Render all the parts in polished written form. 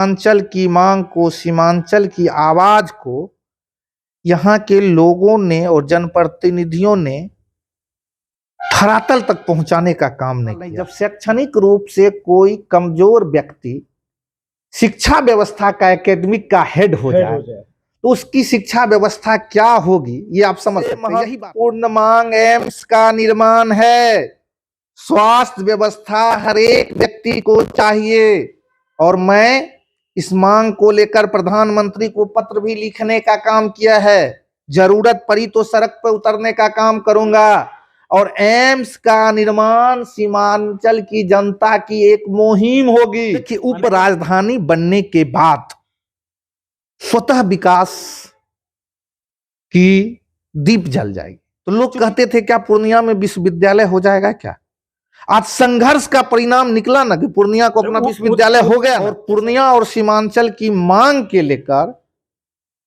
सीमांचल की मांग को, सीमांचल की आवाज को यहाँ के लोगों ने और जनप्रतिनिधियों ने धरातल तक पहुंचाने का काम नहीं किया। जब शैक्षणिक रूप से कोई कमजोर व्यक्ति शिक्षा व्यवस्था का एकेडमिक का हेड हो जाए तो उसकी शिक्षा व्यवस्था क्या होगी, ये आप समझ सकते हैं। यही पूर्ण मांग एम्स का निर्माण है। स्वास्थ्य व्यवस्था हर एक व्यक्ति को चाहिए और मैं इस मांग को लेकर प्रधानमंत्री को पत्र भी लिखने का काम किया है। जरूरत पड़ी तो सड़क पर उतरने का काम करूंगा और एम्स का निर्माण सीमांचल की जनता की एक मुहिम होगी कि उप राजधानी बनने के बाद स्वतः विकास की दीप जल जाएगी। तो लोग कहते थे क्या पूर्णिया में विश्वविद्यालय हो जाएगा क्या? आज संघर्ष का परिणाम निकला ना कि पूर्णिया को अपना विश्वविद्यालय हो गया और पूर्णिया और सीमांचल की मांग के लेकर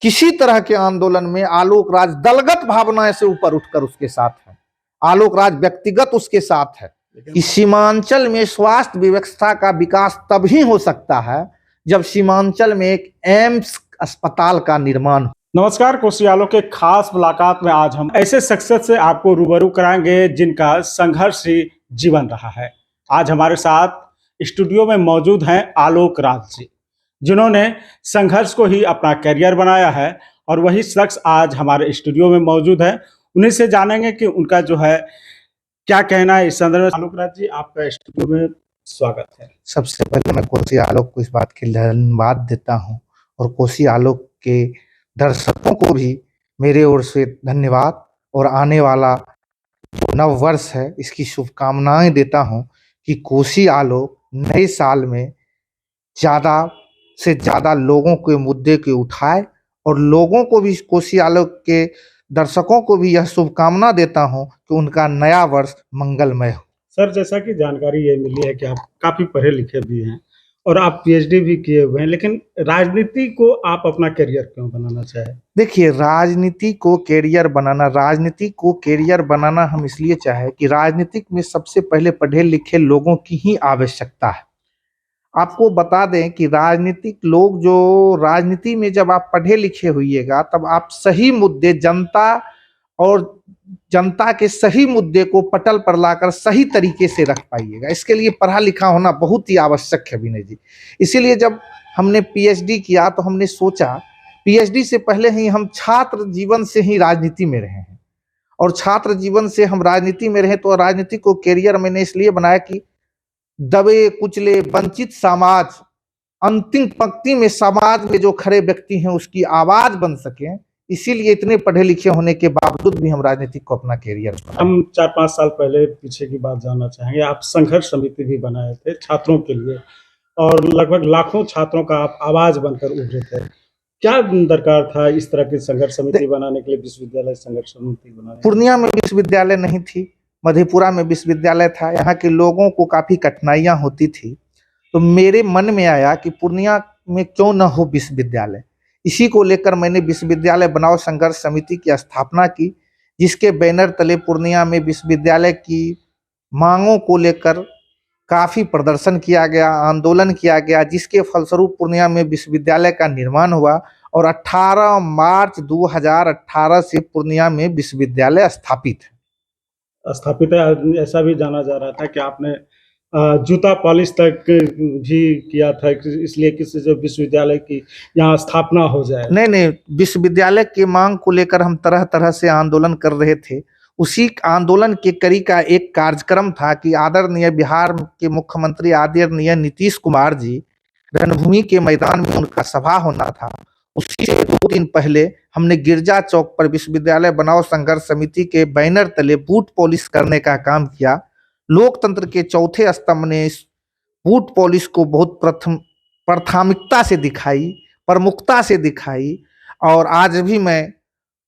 किसी तरह के आंदोलन में आलोक राज दलगत भावनाएं से ऊपर उठकर उसके साथ है। आलोक राज व्यक्तिगत उसके साथ है कि सीमांचल में स्वास्थ्य व्यवस्था का विकास तभी हो सकता है जब सीमांचल में एक एम्स अस्पताल का निर्माण हो। नमस्कार, कोसी आलोक के खास मुलाकात में आज हम ऐसे शख्सियत से आपको रूबरू कराएंगे जिनका संघर्ष ही जीवन रहा है। आज हमारे साथ स्टूडियो में मौजूद हैं आलोक राज जी, जिन्होंने संघर्ष को ही अपना करियर बनाया है और वही शख्स आज हमारे स्टूडियो में मौजूद है। उन्हीं से जानेंगे कि उनका जो है क्या कहना है इस संदर्भ में। आलोक राज जी, आपका स्टूडियो में स्वागत है। सबसे पहले मैं कोसी आलोक को इस बात के लिए धन्यवाद देता हूं और कोसी आलोक के दर्शकों को भी मेरे ओर से धन्यवाद और आने वाला जो नव वर्ष है इसकी शुभकामनाएं देता हूं कि कोसी आलोक नए साल में ज़्यादा से ज़्यादा लोगों के मुद्दे को उठाए और लोगों को भी, कोसी आलोक के दर्शकों को भी यह शुभकामना देता हूं कि उनका नया वर्ष मंगलमय हो। सर, जैसा कि जानकारी ये मिली है कि आप काफ़ी पढ़े लिखे भी हैं और आप पीएचडी भी किए हुए हैं, लेकिन राजनीति को आप अपना करियर क्यों बनाना चाहे? देखिए, राजनीति को कैरियर बनाना हम इसलिए चाहे कि राजनीतिक में सबसे पहले पढ़े लिखे लोगों की ही आवश्यकता है। आपको बता दें कि राजनीतिक लोग जो राजनीति में जब आप पढ़े लिखे होइएगा तब आप सही मुद्दे जनता के सही मुद्दे को पटल पर लाकर सही तरीके से रख पाइएगा। इसके लिए पढ़ा लिखा होना बहुत ही आवश्यक है विनय जी। इसीलिए जब हमने पीएचडी किया तो हमने सोचा, पीएचडी से पहले ही हम छात्र जीवन से ही राजनीति में रहे हैं और छात्र जीवन से हम राजनीति में रहे तो राजनीति को कैरियर मैंने इसलिए बनाया कि दबे कुचले वंचित समाज, अंतिम पंक्ति में समाज में जो खड़े व्यक्ति हैं उसकी आवाज बन सके। इसीलिए इतने पढ़े लिखे होने के बावजूद भी हम राजनीति को अपना कैरियर बनाए। हम 4-5 साल पहले पीछे की बात जानना चाहेंगे। आप संघर्ष समिति भी बनाए थे छात्रों के लिए और लगभग लाखों छात्रों का आप आवाज बनकर उभरे थे। क्या दरकार था इस तरह की संघर्ष समिति बनाने के लिए, विश्वविद्यालय संघर्ष समिति बनाने? पूर्णिया में विश्वविद्यालय नहीं थी, मधेपुरा में विश्वविद्यालय था। यहाँ के लोगों को काफी कठिनाइयां होती थी तो मेरे मन में आया कि पूर्णिया में क्यों न हो विश्वविद्यालय। इसी को लेकर मैंने विश्वविद्यालय बनाओ संघर्ष समिति की स्थापना की, जिसके बैनर तले पूर्णिया में विश्वविद्यालय की मांगों को लेकर काफी प्रदर्शन किया गया, आंदोलन किया गया, जिसके फलस्वरूप पूर्णिया में विश्वविद्यालय का निर्माण हुआ और 18 मार्च 2018 से पूर्णिया में विश्वविद्यालय स्थापित है। ऐसा भी जाना जा रहा था कि आपने जूता पॉलिश तक भी किया था, इसलिए किसी जो विश्वविद्यालय की यहाँ स्थापना हो जाए। नहीं, विश्वविद्यालय की मांग को लेकर हम तरह तरह से आंदोलन कर रहे थे। उसी आंदोलन के कड़ी का एक कार्यक्रम था कि आदरणीय बिहार के मुख्यमंत्री आदरणीय नीतीश कुमार जी रणभूमि के मैदान में उनका सभा होना था। उसी से 2 दिन पहले हमने गिरजा चौक पर विश्वविद्यालय बनाओ संघर्ष समिति के बैनर तले बूट पॉलिश करने का काम किया। लोकतंत्र के चौथे स्तंभ ने इस बूट पॉलिश को बहुत प्राथमिकता से दिखाई, प्रमुखता से दिखाई और आज भी मैं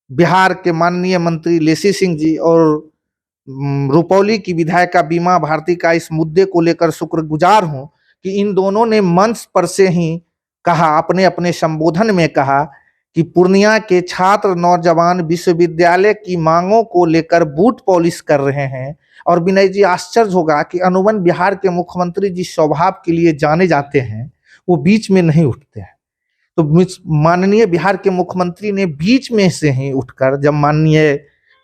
बिहार के माननीय मंत्री लेसी सिंह जी और रुपौली की विधायिका बीमा भारती का इस मुद्दे को लेकर शुक्रगुजार हूं कि इन दोनों ने मंच पर से ही कहा, अपने अपने संबोधन में कहा कि पूर्णिया के छात्र नौजवान विश्वविद्यालय की मांगों को लेकर बूट पॉलिश कर रहे हैं। और विनय जी, आश्चर्य होगा कि अनुमन बिहार के मुख्यमंत्री जिस स्वभाव के लिए जाने जाते हैं वो बीच में नहीं उठते हैं। तो माननीय बिहार के मुख्यमंत्री ने बीच में से ही उठकर, जब माननीय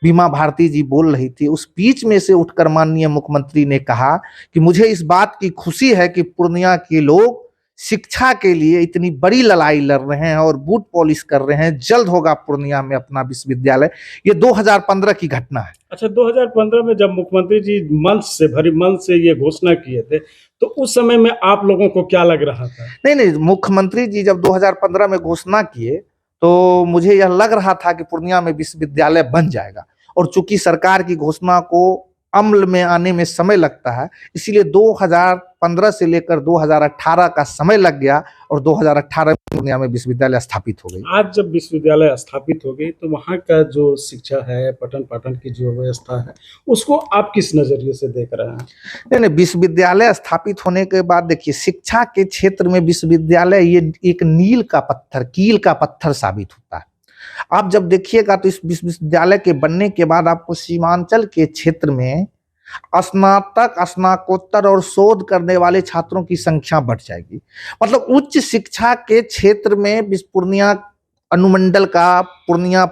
बीमा भारती जी बोल रही थी, उस बीच में से उठकर माननीय मुख्यमंत्री ने कहा कि मुझे इस बात की खुशी है कि पूर्णिया के लोग शिक्षा के लिए इतनी बड़ी लड़ाई लड़ रहे हैं और बूट पॉलिश कर रहे हैं। जल्द होगा पूर्णिया में अपना विश्वविद्यालय। ये 2015 की घटना है। अच्छा, 2015 में जब मुख्यमंत्री जी भरी मंच से ये घोषणा किए थे, तो उस समय में आप लोगों को क्या लग रहा था? नहीं, मुख्यमंत्री जी जब 2015 में घोषणा किए तो मुझे यह लग रहा था कि पूर्णिया में विश्वविद्यालय बन जाएगा, और चूंकि सरकार की घोषणा को अमल में आने में समय लगता है, इसीलिए 2015 से लेकर 2018 का समय लग गया और 2018 में पूर्णिया में विश्वविद्यालय स्थापित हो गई। आज जब विश्वविद्यालय स्थापित हो गई तो वहाँ का जो शिक्षा है, पठन पाठन की जो व्यवस्था है, उसको आप किस नजरिए से देख रहे हैं? नहीं, विश्वविद्यालय स्थापित होने के बाद देखिए, शिक्षा के क्षेत्र में विश्वविद्यालय ये एक कील का पत्थर साबित होता है। आप जब देखिएगा तो इस विश्वविद्यालय के बनने के बाद आपको सीमांचल के क्षेत्र में स्नातक, स्नातकोत्तर और शोध करने वाले छात्रों की संख्या बढ़ जाएगी। मतलब उच्च शिक्षा के क्षेत्र में पूर्णिया अनुमंडल का, पूर्णिया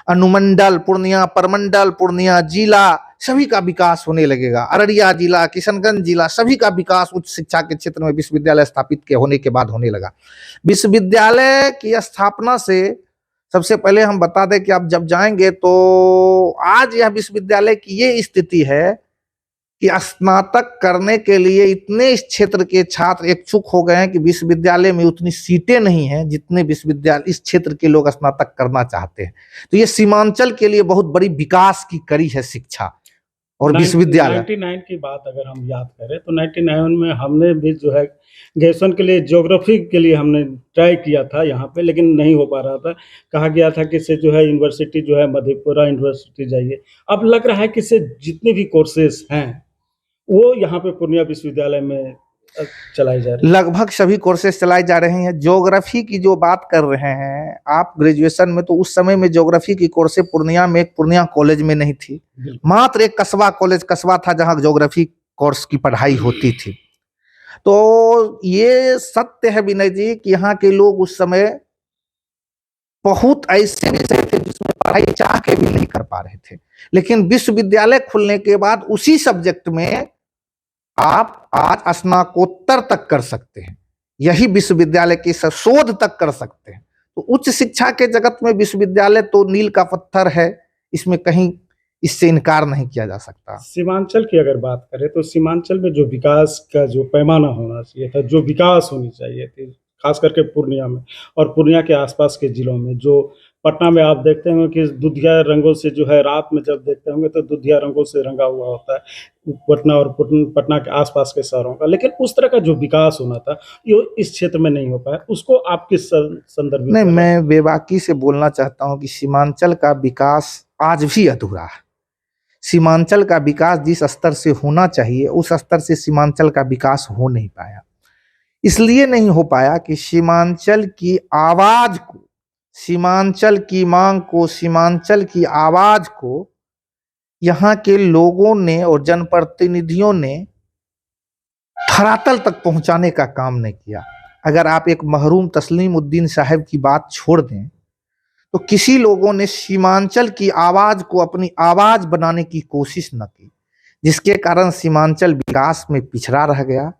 अनुमंडल, पूर्णिया परमंडल, पूर्णिया जिला, सभी का विकास होने लगेगा। अररिया जिला, किशनगंज जिला, सभी का विकास उच्च शिक्षा के क्षेत्र में विश्वविद्यालय स्थापित के होने के बाद होने लगा। विश्वविद्यालय की स्थापना से सबसे पहले हम बता दें कि आप जब जाएंगे तो आज यह विश्वविद्यालय की ये स्थिति है कि स्नातक करने के लिए इतने इस क्षेत्र के छात्र इच्छुक हो गए हैं कि विश्वविद्यालय में उतनी सीटें नहीं हैं जितने विश्वविद्यालय इस क्षेत्र के लोग स्नातक करना चाहते हैं। तो ये सीमांचल के लिए बहुत बड़ी विकास की कड़ी है शिक्षा और विश्वविद्यालय। 99 की बात अगर हम याद करें तो 99 में हमने भी जो है ग्रेजुएशन के लिए ज्योग्राफी के लिए हमने ट्राई किया था यहाँ पे, लेकिन नहीं हो पा रहा था। कहा गया था कि इससे जो है यूनिवर्सिटी जो है मधेपुरा यूनिवर्सिटी जाइए। अब लग रहा है कि इससे जितने भी कोर्सेज हैं वो यहाँ पे पूर्णिया विश्वविद्यालय में चलाई जा रही है। लगभग सभी कोर्सेज चलाई जा रहे हैं। ज्योग्राफी की जो बात कर रहे हैं आप ग्रेजुएशन में, तो उस समय में ज्योग्राफी की कोर्सेज पूर्णिया में, पूर्णिया कॉलेज में नहीं थी। मात्र एक कस्बा कॉलेज कस्बा था जहां ज्योग्राफी कोर्स की पढ़ाई होती थी। तो ये सत्य है विनय जी कि यहाँ के लोग उस समय बहुत ऐसे विषय थे जिसमें पढ़ाई चाह के भी नहीं कर पा रहे थे, लेकिन विश्वविद्यालय खुलने के बाद उसी सब्जेक्ट में आप आज स्नातकोत्तर तक कर सकते हैं। यही विश्वविद्यालय की शोध तक कर सकते हैं। तो उच्च शिक्षा के जगत में विश्वविद्यालय तो मील का पत्थर है, इसमें कहीं इससे इनकार नहीं किया जा सकता। सीमांचल की अगर बात करें तो सीमांचल में जो विकास का जो पैमाना होना चाहिए था, जो विकास होनी चाहिए थी, खास करके पूर्णिया में और पूर्णिया के आसपास के जिलों में, जो पटना में आप देखते होंगे कि दुधिया रंगों से जो है, रात में जब देखते होंगे तो दुधिया रंगों से रंगा हुआ होता है पटना और पटना के आसपास के शहरों का, लेकिन उस तरह का जो विकास होना था ये इस क्षेत्र में नहीं हो पाया। उसको आप किस संदर्भ में? नहीं, मैं बेबाकी से बोलना चाहता हूं कि सीमांचल का विकास आज भी अधूरा है। सीमांचल का विकास जिस स्तर से होना चाहिए उस स्तर से सीमांचल का विकास हो नहीं पाया। इसलिए नहीं हो पाया कि सीमांचल की आवाज को, सीमांचल की मांग को, सीमांचल की आवाज को यहाँ के लोगों ने और जनप्रतिनिधियों ने धरातल तक पहुंचाने का काम नहीं किया। अगर आप एक महरूम तस्लीम उद्दीन साहब की बात छोड़ दें तो किसी लोगों ने सीमांचल की आवाज को अपनी आवाज बनाने की कोशिश न की, जिसके कारण सीमांचल विकास में पिछड़ा रह गया।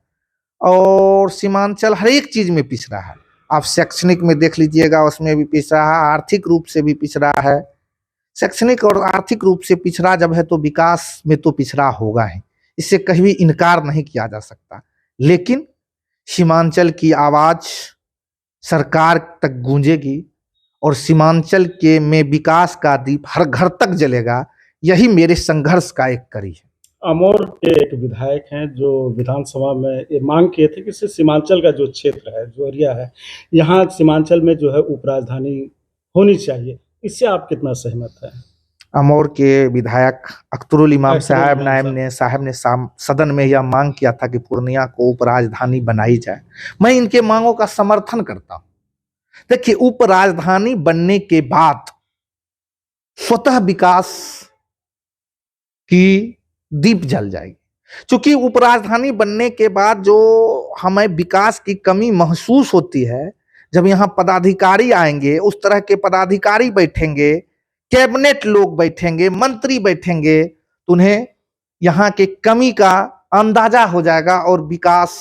और सीमांचल हर एक चीज में पिछड़ा है। आप शैक्षणिक में देख लीजिएगा, उसमें भी पिछड़ा है, आर्थिक रूप से भी पिछड़ा है। शैक्षणिक और आर्थिक रूप से पिछड़ा जब है तो विकास में तो पिछड़ा होगा ही, इससे कहीं भी इनकार नहीं किया जा सकता। लेकिन सीमांचल की आवाज सरकार तक गूंजेगी और सीमांचल के में विकास का दीप हर घर तक जलेगा। यही मेरे संघर्ष का एक कड़ी है। अमोर के एक विधायक हैं जो विधानसभा में ये मांग किए थे कि सीमांचल का जो क्षेत्र है, जो एरिया है, यहाँ सीमांचल में जो है उपराजधानी होनी चाहिए। इससे आप कितना सहमत हैं? अमोर के विधायक अख्तरुल इमाम साहब ने सदन में यह मांग किया था कि पूर्णिया को उपराजधानी बनाई जाए। मैं इनके मांगों का समर्थन करता हूं। देखिए, उपराजधानी बनने के बाद स्वतः विकास की दीप जल जाएगी, क्योंकि उपराजधानी बनने के बाद जो हमें विकास की कमी महसूस होती है जब यहाँ पदाधिकारी आएंगे, उस तरह के पदाधिकारी बैठेंगे, कैबिनेट लोग बैठेंगे, मंत्री बैठेंगे, तो उन्हें यहाँ के कमी का अंदाजा हो जाएगा और विकास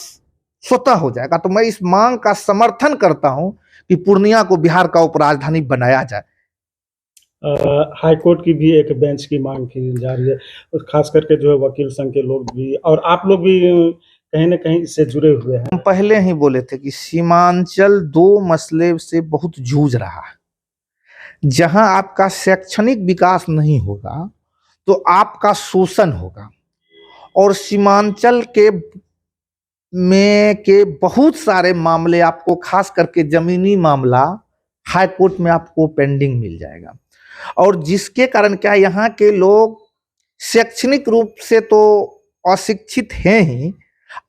स्वतः हो जाएगा। तो मैं इस मांग का समर्थन करता हूं कि पूर्णिया को बिहार का उपराजधानी बनाया जाए। हाई कोर्ट की भी एक बेंच की मांग की जा रही है, और खास करके जो है वकील संघ के लोग भी और आप लोग भी कहीं ना कहीं इससे जुड़े हुए हैं। हम पहले ही बोले थे कि सीमांचल दो मसले से बहुत जूझ रहा है। जहां आपका शैक्षणिक विकास नहीं होगा तो आपका शोषण होगा, और सीमांचल के बहुत सारे मामले आपको, खास करके जमीनी मामला, हाई कोर्ट में आपको पेंडिंग मिल जाएगा। और जिसके कारण क्या, यहाँ के लोग शैक्षणिक रूप से तो अशिक्षित हैं ही,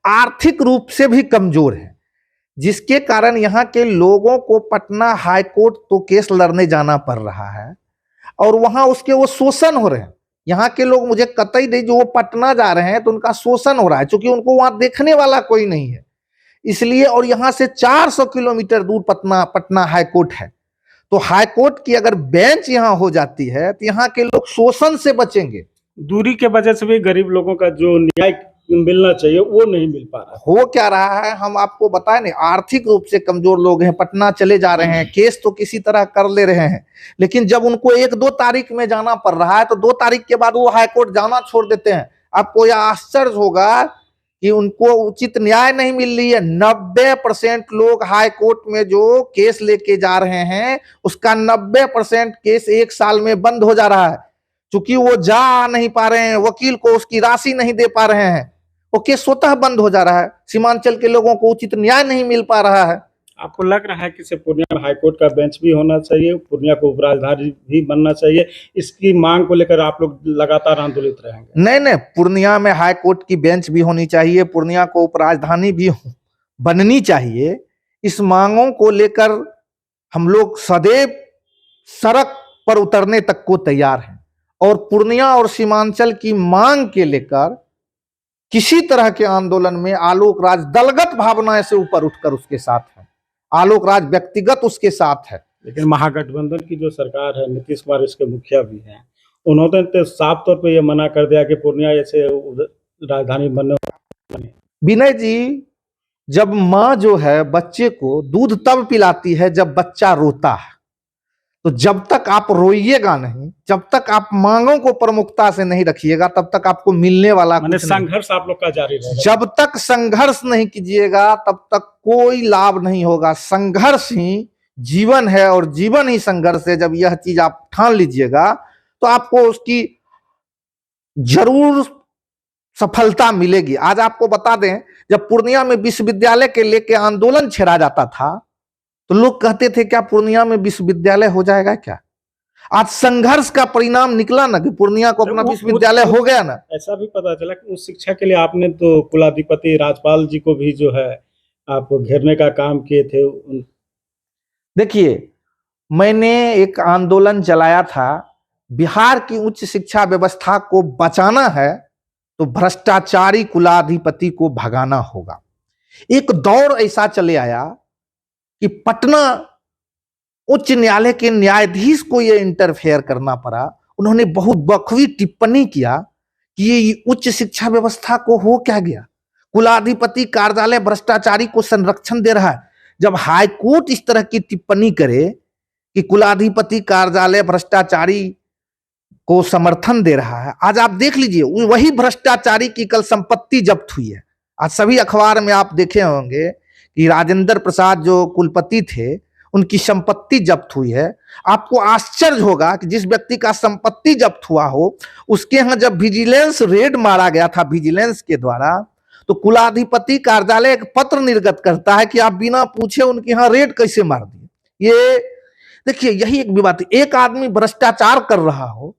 आर्थिक रूप से भी कमजोर हैं, जिसके कारण यहाँ के लोगों को पटना हाई कोर्ट तो केस लड़ने जाना पड़ रहा है, और वहां उसके वो शोषण हो रहे हैं। यहाँ के लोग मुझे कतई नहीं, जो वो पटना जा रहे हैं तो उनका शोषण हो रहा है, क्योंकि उनको वहां देखने वाला कोई नहीं है इसलिए। और यहाँ से 400 किलोमीटर दूर पटना हाई कोर्ट है। तो हाई कोर्ट की अगर बेंच यहाँ हो जाती है तो यहाँ के लोग शोषण से बचेंगे। दूरी के वजह से भी गरीब लोगों का जो न्याय मिलना चाहिए वो नहीं मिल पा रहा। हो क्या रहा है, हम आपको बताएं नहीं, आर्थिक रूप से कमजोर लोग हैं, पटना चले जा रहे हैं, केस तो किसी तरह कर ले रहे हैं, लेकिन जब उनको 1-2 तारीख में जाना पड़ रहा है तो 2 तारीख के बाद वो हाई कोर्ट जाना छोड़ देते हैं। आपको यह आश्चर्य होगा कि उनको उचित न्याय नहीं मिल रही है। 90% लोग हाई कोर्ट में जो केस लेके जा रहे हैं उसका 90% केस 1 साल में बंद हो जा रहा है, क्योंकि वो जा नहीं पा रहे हैं, वकील को उसकी राशि नहीं दे पा रहे हैं, वो केस स्वतः बंद हो जा रहा है। सीमांचल के लोगों को उचित न्याय नहीं मिल पा रहा है। आपको लग रहा है कि पूर्णिया में हाईकोर्ट का बेंच भी होना चाहिए, पूर्णिया को उपराजधानी भी बनना चाहिए, इसकी मांग को लेकर आप लोग लगातार आंदोलित रहेंगे? नहीं, पूर्णिया में हाई कोर्ट की बेंच भी होनी चाहिए, पूर्णिया को उपराजधानी भी बननी चाहिए। इस मांगों को लेकर हम लोग सदैव सड़क पर उतरने तक को तैयार हैं, और पूर्णिया और सीमांचल की मांग के लेकर किसी तरह के आंदोलन में आलोक राज दलगत भावना से ऊपर उठकर उसके साथ है। आलोक राज व्यक्तिगत उसके साथ है। लेकिन महागठबंधन की जो सरकार है, नीतीश कुमार इसके मुखिया भी हैं, उन्होंने तो साफ तौर पे ये मना कर दिया कि पूर्णिया ऐसे राजधानी बनने। विनय जी, जब माँ जो है बच्चे को दूध तब पिलाती है जब बच्चा रोता है, तो जब तक आप रोइएगा नहीं, जब तक आप मांगों को प्रमुखता से नहीं रखिएगा, तब तक आपको मिलने वाला कुछ नहीं। संघर्ष आप लोग का जारी रहेगा। जब तक संघर्ष नहीं कीजिएगा तब तक कोई लाभ नहीं होगा। संघर्ष ही जीवन है और जीवन ही संघर्ष है। जब यह चीज आप ठान लीजिएगा तो आपको उसकी जरूर सफलता मिलेगी। आज आपको बता दें, जब पूर्णिया में विश्वविद्यालय के लेके आंदोलन छेड़ा जाता था तो लोग कहते थे क्या पूर्णिया में विश्वविद्यालय हो जाएगा क्या? आज संघर्ष का परिणाम निकला ना कि पूर्णिया को अपना विश्वविद्यालय हो गया ना। ऐसा भी पता चला कि उस शिक्षा के लिए आपने तो कुलाधिपति राज्यपाल जी को भी जो है आप घेरने का काम किए थे। देखिए, मैंने एक आंदोलन चलाया था, बिहार की उच्च शिक्षा व्यवस्था को बचाना है तो भ्रष्टाचारी कुलाधिपति को भगाना होगा। एक दौर ऐसा चले आया कि पटना उच्च न्यायालय के न्यायाधीश को यह इंटरफेयर करना पड़ा। उन्होंने बहुत बखूबी टिप्पणी किया कि ये उच्च शिक्षा व्यवस्था को हो क्या गया, कुलाधिपति कार्यालय भ्रष्टाचारी को संरक्षण दे रहा है। जब हाई कोर्ट इस तरह की टिप्पणी करे कि कुलाधिपति कार्यालय भ्रष्टाचारी को समर्थन दे रहा है, आज आप देख लीजिए वही भ्रष्टाचारी की कल संपत्ति जब्त हुई है। आज सभी अखबार में आप देखे होंगे कि राजेंद्र प्रसाद जो कुलपति थे उनकी संपत्ति जब्त हुई है। आपको आश्चर्य होगा कि जिस व्यक्ति का संपत्ति जब्त हुआ हो उसके यहाँ जब विजिलेंस रेड मारा गया था विजिलेंस के द्वारा, तो कुलाधिपति कार्यालय एक पत्र निर्गत करता है कि आप बिना पूछे उनके यहाँ रेड कैसे मार दिए। ये देखिए, यही एक विवाद। एक आदमी भ्रष्टाचार कर रहा हो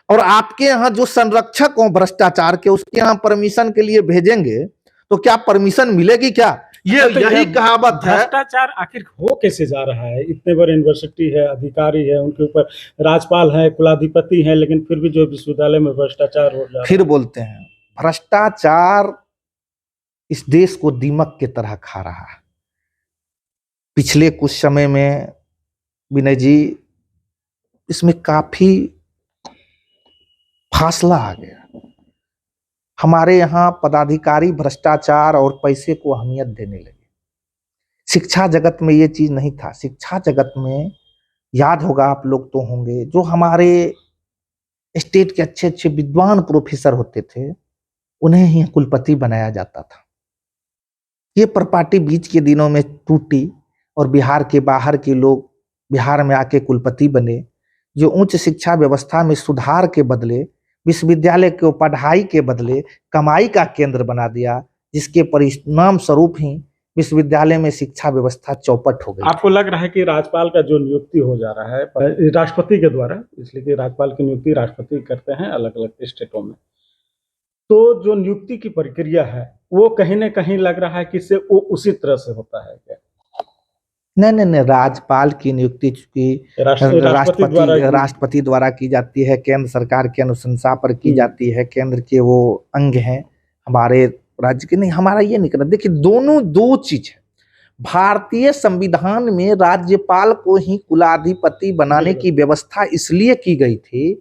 और आपके यहाँ जो संरक्षक हो भ्रष्टाचार के, उसके यहाँ परमिशन के लिए भेजेंगे तो क्या परमिशन मिलेगी क्या? ये तो यही कहावत है। भ्रष्टाचार आखिर हो कैसे जा रहा है? इतने बड़े यूनिवर्सिटी है, अधिकारी है, उनके ऊपर राज्यपाल है, कुलाधिपति है, लेकिन फिर भी जो विश्वविद्यालय में भ्रष्टाचार हो रहा है। फिर बोलते हैं भ्रष्टाचार इस देश को दीमक की तरह खा रहा है। पिछले कुछ समय में विनय जी इसमें काफी फासला आ गया। हमारे यहाँ पदाधिकारी भ्रष्टाचार और पैसे को अहमियत देने लगे। शिक्षा जगत में ये चीज नहीं था। शिक्षा जगत में याद होगा, आप लोग तो होंगे, जो हमारे स्टेट के अच्छे अच्छे विद्वान प्रोफेसर होते थे उन्हें ही कुलपति बनाया जाता था। ये प्रॉपर्टी बीच के दिनों में टूटी और बिहार के बाहर के लोग बिहार में आके कुलपति बने, जो उच्च शिक्षा व्यवस्था में सुधार के बदले विश्वविद्यालय को पढ़ाई के बदले कमाई का केंद्र बना दिया, जिसके परिणाम स्वरूप ही विश्वविद्यालय में शिक्षा व्यवस्था चौपट हो गई। आपको लग रहा है कि राज्यपाल का जो नियुक्ति हो जा रहा है राष्ट्रपति के द्वारा, इसलिए कि राज्यपाल की नियुक्ति राष्ट्रपति करते हैं अलग अलग स्टेटों में, तो जो नियुक्ति की प्रक्रिया है वो कहीं ना कहीं लग रहा है कि इससे वो उसी तरह से होता है क्या? नहीं, राज्यपाल की नियुक्ति चूंकि राष्ट्रपति द्वारा की जाती है, केंद्र सरकार के अनुशंसा पर की जाती है, केंद्र के वो अंग हैं, हमारे राज्य के नहीं। हमारा ये नहीं करना। देखिए, दोनों दो चीज है। भारतीय संविधान में राज्यपाल को ही कुलाधिपति बनाने की व्यवस्था इसलिए की गई थी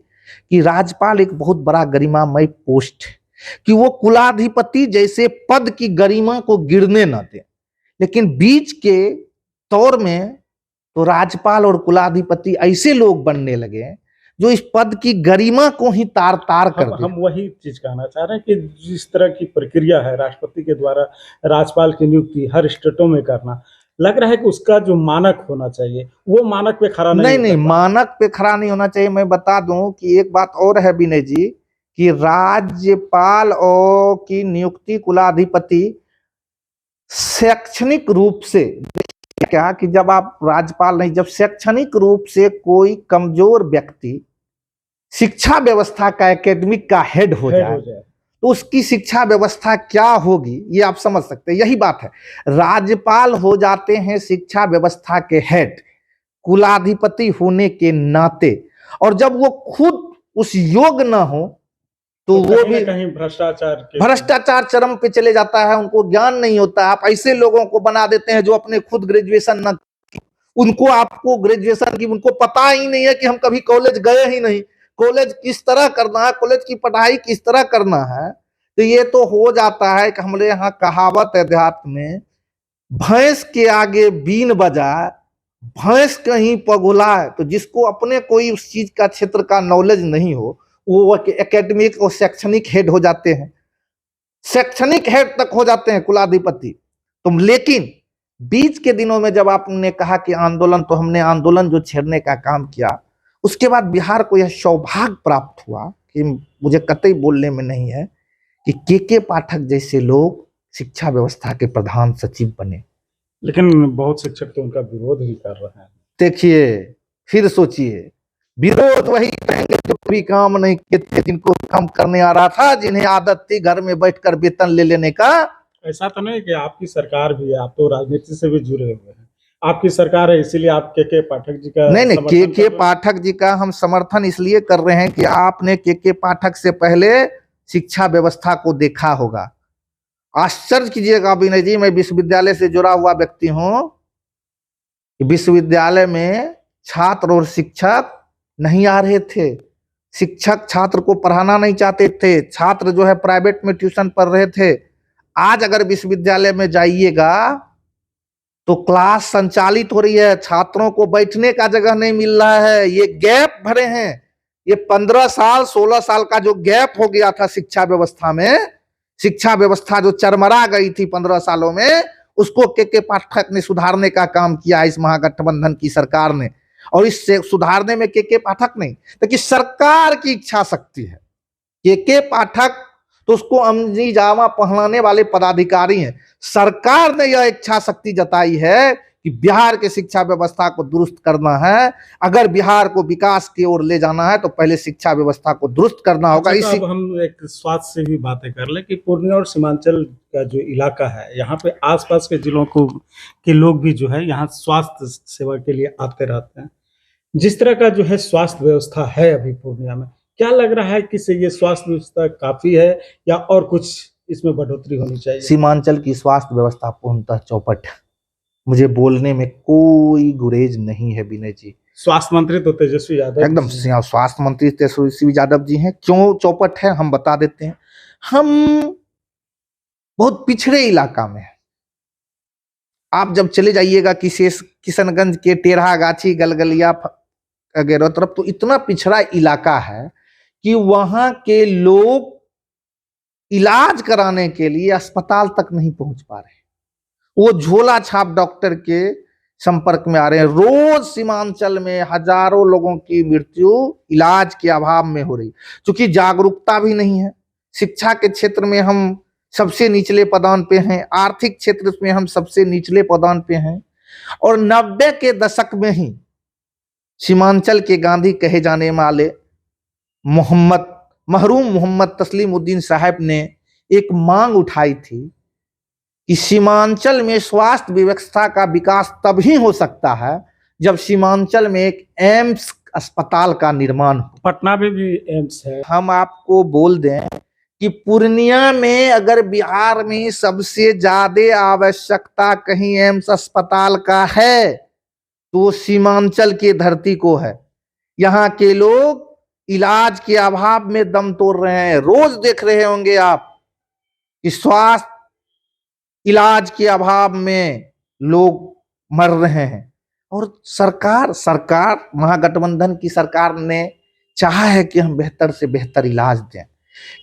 कि राज्यपाल एक बहुत बड़ा गरिमामय पोस्ट है, कि वो कुलाधिपति जैसे पद की गरिमा को गिरने न दे। लेकिन बीच के तौर में तो राज्यपाल और कुलाधिपति ऐसे लोग बनने लगे जो इस पद की गरिमा को ही तार तार कर दे। हम वही चीज कहना चाह रहे हैं कि जिस तरह की प्रक्रिया है राष्ट्रपति के द्वारा राज्यपाल की नियुक्ति हर स्टेटों में करना, लग रहा है कि उसका जो मानक होना चाहिए वो मानक पे खड़ा नहीं मानक पे खड़ा नहीं होना चाहिए। मैं बता दूं कि एक बात और है विनय जी, कि राज्यपाल और की नियुक्ति कुलाधिपति शैक्षणिक रूप से क्या, कि जब आप राज्यपाल नहीं, जब शैक्षणिक रूप से कोई कमजोर व्यक्ति शिक्षा व्यवस्था का एकेडमिक का हेड हो जाए तो उसकी शिक्षा व्यवस्था क्या होगी ये आप समझ सकते हैं। यही बात है, राज्यपाल हो जाते हैं शिक्षा व्यवस्था के हेड कुलाधिपति होने के नाते, और जब वो खुद उस योग्य ना हो तो वो भी कहीं भ्रष्टाचार चरम पे चले जाता है। उनको ज्ञान नहीं होता। आप ऐसे लोगों को बना देते हैं जो अपने खुद ग्रेजुएशन न, उनको आपको ग्रेजुएशन की उनको पता ही नहीं है कि हम कभी कॉलेज गए ही नहीं, कॉलेज किस तरह करना है, कॉलेज की पढ़ाई किस तरह करना है। तो ये तो हो जाता है कि हमारे यहाँ कहावत है देहात में, भैंस के आगे बीन बजा भैंस कहीं पगुलाए। तो जिसको अपने कोई उस चीज का क्षेत्र का नॉलेज नहीं हो वो एकेडमिक और शैक्षणिक हेड हो जाते हैं, शैक्षणिक हेड तक हो जाते हैं कुलाधिपति। तो लेकिन बीच के दिनों में जब आपने कहा कि आंदोलन, तो हमने आंदोलन जो छेड़ने का काम किया, उसके बाद बिहार को यह सौभाग्य प्राप्त हुआ कि मुझे कतई बोलने में नहीं है कि के पाठक जैसे लोग शिक्षा व्यवस्था के प्रधान सचिव बने। लेकिन बहुत शिक्षक तो उनका विरोध भी कर रहे हैं। देखिए, फिर सोचिए, विरोध वही करेंगे जो भी काम नहीं किए, जिनको काम करने आ रहा था, जिन्हें आदत थी घर में बैठकर वेतन ले लेने का। ऐसा तो नहीं कि आपकी सरकार भी है, आप तो राजनीति से भी जुड़े हुए हैं, आपकी सरकार है इसीलिए आप के पाठक जी का नहीं, के पाठक जी का हम समर्थन इसलिए कर रहे हैं कि आपने के पाठक से पहले शिक्षा व्यवस्था को देखा होगा। आश्चर्य कीजिएगा विनय जी, मैं विश्वविद्यालय से जुड़ा हुआ व्यक्ति हूं, विश्वविद्यालय में छात्र और शिक्षक नहीं आ रहे थे। शिक्षक छात्र को पढ़ाना नहीं चाहते थे, छात्र जो है प्राइवेट में ट्यूशन पढ़ रहे थे। आज अगर विश्वविद्यालय में जाइएगा तो क्लास संचालित हो रही है, छात्रों को बैठने का जगह नहीं मिल रहा है। ये गैप भरे हैं, ये 15 साल 16 साल का जो गैप हो गया था शिक्षा व्यवस्था में, शिक्षा व्यवस्था जो चरमरा गई थी 15 सालों में, उसको के पाठक ने सुधारने का काम किया इस महागठबंधन की सरकार ने। और इससे सुधारने में के पाठक नहीं, लेकिन सरकार की इच्छा शक्ति है। के पाठक तो उसको अमजी जामा पहनाने वाले पदाधिकारी हैं। सरकार ने यह इच्छा शक्ति जताई है कि बिहार के शिक्षा व्यवस्था को दुरुस्त करना है। अगर बिहार को विकास की ओर ले जाना है तो पहले शिक्षा व्यवस्था को दुरुस्त करना होगा। इसी हम एक स्वास्थ्य से भी बातें कर ले कि पूर्णिया और सीमांचल का जो इलाका है, यहाँ पे आसपास के जिलों को के लोग भी जो है यहाँ स्वास्थ्य सेवा के लिए आते रहते हैं। जिस तरह का जो है स्वास्थ्य व्यवस्था है अभी पूर्णिया में, क्या लग रहा है कि ये स्वास्थ्य व्यवस्था काफी है या और कुछ इसमें बढ़ोतरी होनी चाहिए। सीमांचल की स्वास्थ्य व्यवस्था पूर्णतः चौपट है। मुझे बोलने में कोई गुरेज नहीं है विनय जी। स्वास्थ्य मंत्री तो तेजस्वी यादव एकदम जी हैं। स्वास्थ्य मंत्री तेजस्वी यादव जी हैं। क्यों चौपट है हम बता देते हैं। हम बहुत पिछड़े इलाका में हैं। आप जब चले जाइएगा किशनगंज के टेढ़ा गाछी गलगलिया वगैरह तरफ, तो इतना पिछड़ा इलाका है कि वहां के लोग इलाज कराने के लिए अस्पताल तक नहीं पहुंच पा रहे। वो झोला छाप डॉक्टर के संपर्क में आ रहे हैं। रोज सीमांचल में हजारों लोगों की मृत्यु इलाज के अभाव में हो रही, क्योंकि जागरूकता भी नहीं है। शिक्षा के क्षेत्र में हम सबसे निचले पदान पे हैं, आर्थिक क्षेत्र में हम सबसे निचले पदान पे हैं, और 90 के दशक में ही सीमांचल के गांधी कहे जाने वाले मरहूम मोहम्मद तस्लीमुद्दीन साहब ने एक मांग उठाई थी कि सीमांचल में स्वास्थ्य व्यवस्था का विकास तभी हो सकता है जब सीमांचल में एक एम्स अस्पताल का निर्माण हो। पटना में भी एम्स है। हम आपको बोल दें कि पूर्णिया में अगर बिहार में सबसे ज्यादा आवश्यकता कहीं एम्स अस्पताल का है तो सीमांचल की धरती को है। यहाँ के लोग इलाज के अभाव में दम तोड़ रहे हैं। रोज देख रहे होंगे आप कि स्वास्थ्य इलाज के अभाव में लोग मर रहे हैं। और सरकार महागठबंधन की सरकार ने चाहा है कि हम बेहतर से बेहतर इलाज दें,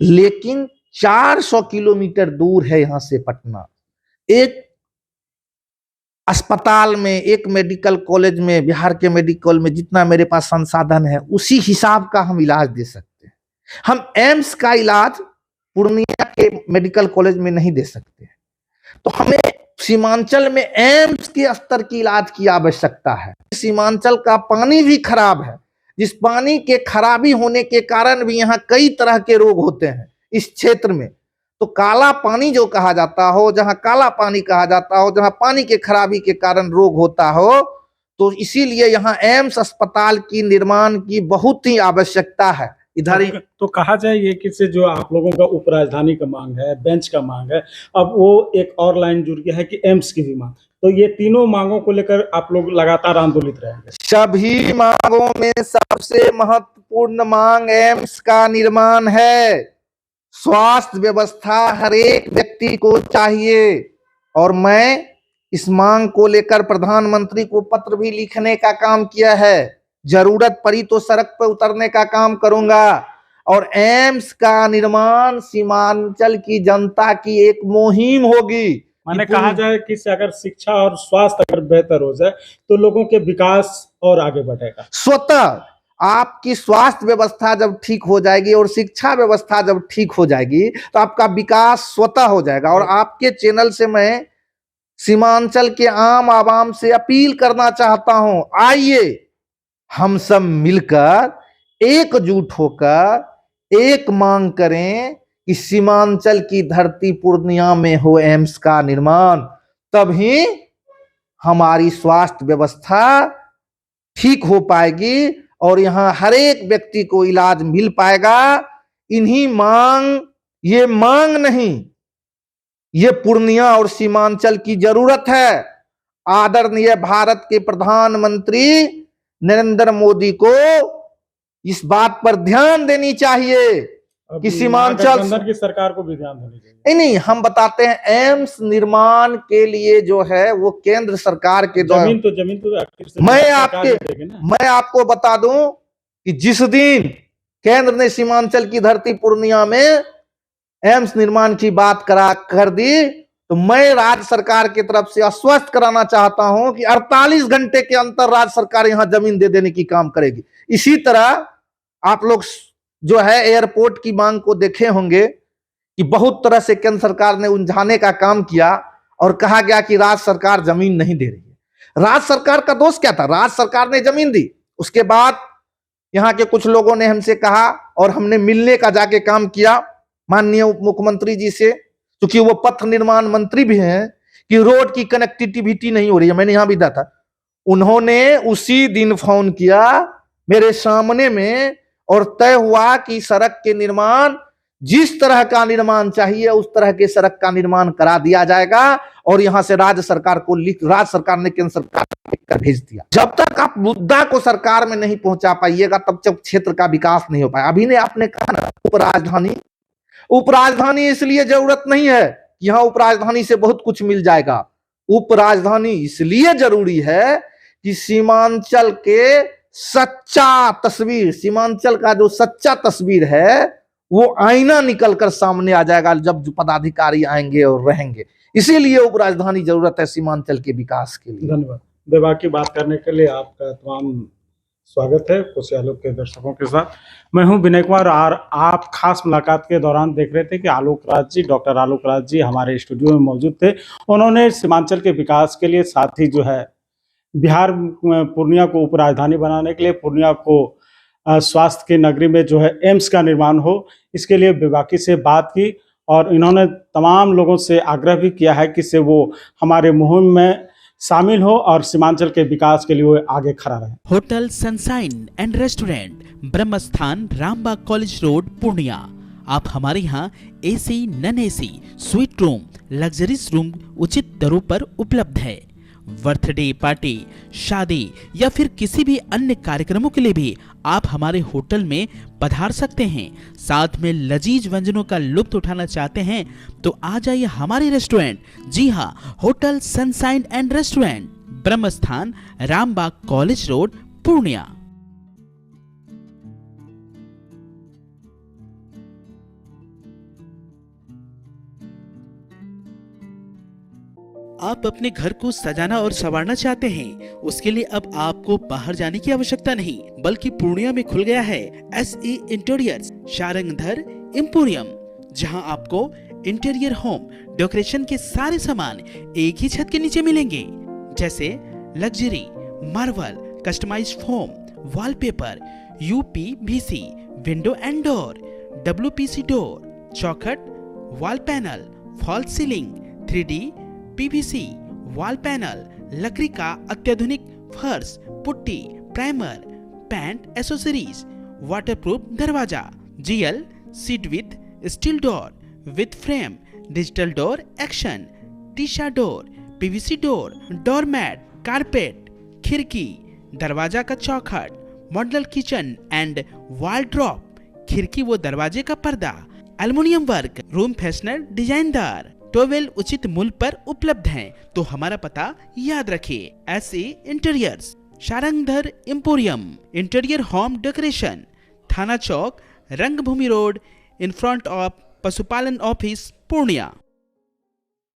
लेकिन 400 किलोमीटर दूर है यहां से पटना। एक अस्पताल में, एक मेडिकल कॉलेज में, बिहार के मेडिकल में जितना मेरे पास संसाधन है उसी हिसाब का हम इलाज दे सकते हैं। हम एम्स का इलाज पूर्णिया के मेडिकल कॉलेज में नहीं दे सकते। तो हमें सीमांचल में एम्स के स्तर की इलाज की आवश्यकता है। सीमांचल का पानी भी खराब है, जिस पानी के खराबी होने के कारण भी यहाँ कई तरह के रोग होते हैं इस क्षेत्र में। तो काला पानी जो कहा जाता हो, जहां काला पानी कहा जाता हो, जहां पानी के खराबी के कारण रोग होता हो, तो इसीलिए यहाँ एम्स अस्पताल की निर्माण की बहुत ही आवश्यकता है। इधर ही तो कहा जाए ये कि से जो आप लोगों का उप राजधानी का मांग है, बेंच का मांग है, अब वो एक और लाइन जुड़ गया है कि एम्स की भी मांग। तो ये तीनों मांगों को लेकर आप लोग लगातार आंदोलित रहेंगे। सभी मांगों में सबसे महत्वपूर्ण मांग एम्स का निर्माण है। स्वास्थ्य व्यवस्था हर एक व्यक्ति को चाहिए, और मैं इस मांग को लेकर प्रधानमंत्री को पत्र भी लिखने का काम किया है। जरूरत पड़ी तो सड़क पर उतरने का काम करूंगा। और एम्स का निर्माण सीमांचल की जनता की एक मुहिम होगी। मैंने कहा जाए कि अगर शिक्षा और स्वास्थ्य अगर बेहतर हो जाए तो लोगों के विकास और आगे बढ़ेगा। स्वतः आपकी स्वास्थ्य व्यवस्था जब ठीक हो जाएगी और शिक्षा व्यवस्था जब ठीक हो जाएगी तो आपका विकास स्वतः हो जाएगा। और आपके चैनल से मैं सीमांचल के आम आवाम से अपील करना चाहता हूं, आइए हम सब मिलकर एकजुट होकर एक मांग करें कि सीमांचल की धरती पूर्णिया में हो एम्स का निर्माण। तभी हमारी स्वास्थ्य व्यवस्था ठीक हो पाएगी और यहाँ हर एक व्यक्ति को इलाज मिल पाएगा। इन्हीं ये मांग नहीं, ये पूर्णिया और सीमांचल की जरूरत है। आदरणीय भारत के प्रधानमंत्री नरेंद्र मोदी को इस बात पर ध्यान देनी चाहिए कि सीमांचल की सरकार को भी ध्यान देनी चाहिए। नहीं, हम बताते हैं एम्स निर्माण के लिए जो है वो केंद्र सरकार के द्वारा। जमीन तो मैं आपको बता दूं कि जिस दिन केंद्र ने सीमांचल की धरती पूर्णिया में एम्स निर्माण की बात कर दी, तो मैं राज्य सरकार की तरफ से आश्वस्त कराना चाहता हूं कि 48 घंटे के अंतर राज्य सरकार यहां जमीन दे देने की काम करेगी। इसी तरह आप लोग जो है एयरपोर्ट की मांग को देखे होंगे कि बहुत तरह से केंद्र सरकार ने उलझाने का काम किया और कहा गया कि राज्य सरकार जमीन नहीं दे रही है। राज्य सरकार का दोष क्या था? राज्य सरकार ने जमीन दी, उसके बाद यहाँ के कुछ लोगों ने हमसे कहा और हमने मिलने का जाके काम किया माननीय उप मुख्यमंत्री जी से, क्योंकि वो पथ निर्माण मंत्री भी हैं, कि रोड की कनेक्टिविटी नहीं हो रही है। मैंने यहां भी था, उन्होंने उसी दिन फोन किया मेरे सामने में और तय हुआ कि सड़क के निर्माण जिस तरह का निर्माण चाहिए उस तरह के सड़क का निर्माण करा दिया जाएगा। और यहां से राज्य सरकार ने केंद्र सरकार को लिख कर भेज दिया। जब तक आप मुद्दा को सरकार में नहीं पहुंचा पाइएगा तब तक क्षेत्र का विकास नहीं हो पाया। अभी ने आपने कहा ना उपराजधानी इसलिए जरूरत नहीं है कि यहाँ उपराजधानी से बहुत कुछ मिल जाएगा। उपराजधानी इसलिए जरूरी है कि सीमांचल का जो सच्चा तस्वीर है वो आईना निकलकर सामने आ जाएगा जब पदाधिकारी आएंगे और रहेंगे। इसीलिए उपराजधानी जरूरत है सीमांचल के विकास के लिए। धन्यवाद। बेबाकी बात करने के लिए आपका तमाम स्वागत है खुशिया आलोक के दर्शकों के साथ। मैं हूं विनय कुमार और आप खास मुलाकात के दौरान देख रहे थे कि आलोक राज जी, डॉक्टर आलोक राज जी हमारे स्टूडियो में मौजूद थे। उन्होंने सीमांचल के विकास के लिए, साथ ही जो है बिहार पूर्णिया को उपराजधानी बनाने के लिए, पूर्णिया को स्वास्थ्य की नगरी में जो है एम्स का निर्माण हो, इसके लिए बेबाकी से बात की। और इन्होंने तमाम लोगों से आग्रह भी किया है कि से वो हमारे मुहिम में शामिल हो और सीमांचल के विकास के लिए वो आगे खड़ा रहे। Hotel sunshine and restaurant, Brahmasthan, Rambagh college road, Purnia. आप हमारे यहाँ AC, non AC, suite room, luxuries room उचित दरों पर उपलब्ध है। बर्थडे पार्टी, शादी या फिर किसी भी अन्य कार्यक्रमों के लिए भी आप हमारे होटल में पधार सकते हैं। साथ में लजीज व्यंजनों का लुत्फ उठाना चाहते हैं तो आ जाइए हमारे रेस्टोरेंट। जी हाँ, hotel sunshine and restaurant, Brahmasthan, Rambagh college road, Purnia. आप अपने घर को सजाना और संवारना चाहते हैं, उसके लिए अब आपको बाहर जाने की आवश्यकता नहीं, बल्कि पूर्णिया में खुल गया है SE इंटीरियर्स शारंगधर एम्पोरियम, जहां आपको इंटीरियर होम डेकोरेशन के सारे सामान एक ही छत के नीचे मिलेंगे, जैसे luxury, marble, customised foam, wallpaper, UPVC, window and door, WPC door, चौखट, wall panel, fall ceiling, 3D PVC wall panel, लकड़ी का अत्याधुनिक फर्श, putty, primer, paint accessories, waterproof दरवाजा, GL sheet with steel door with frame, digital door action, टीशा door, PVC door, doormat, carpet, खिड़की, दरवाजा का चौखट, model kitchen and wardrobe, खिड़की व दरवाजे का पर्दा, एल्युमिनियम वर्क, रूम फ्रेशनर डिजाइनदार, टॉवेल उचित मूल्य पर उपलब्ध हैं। तो हमारा पता याद रखिए, SE interiors Sharangdhar emporium, interior home decoration, थाना चौक, रंगभूमि रोड, इन फ्रंट ऑफ पशुपालन ऑफिस, पूर्णिया।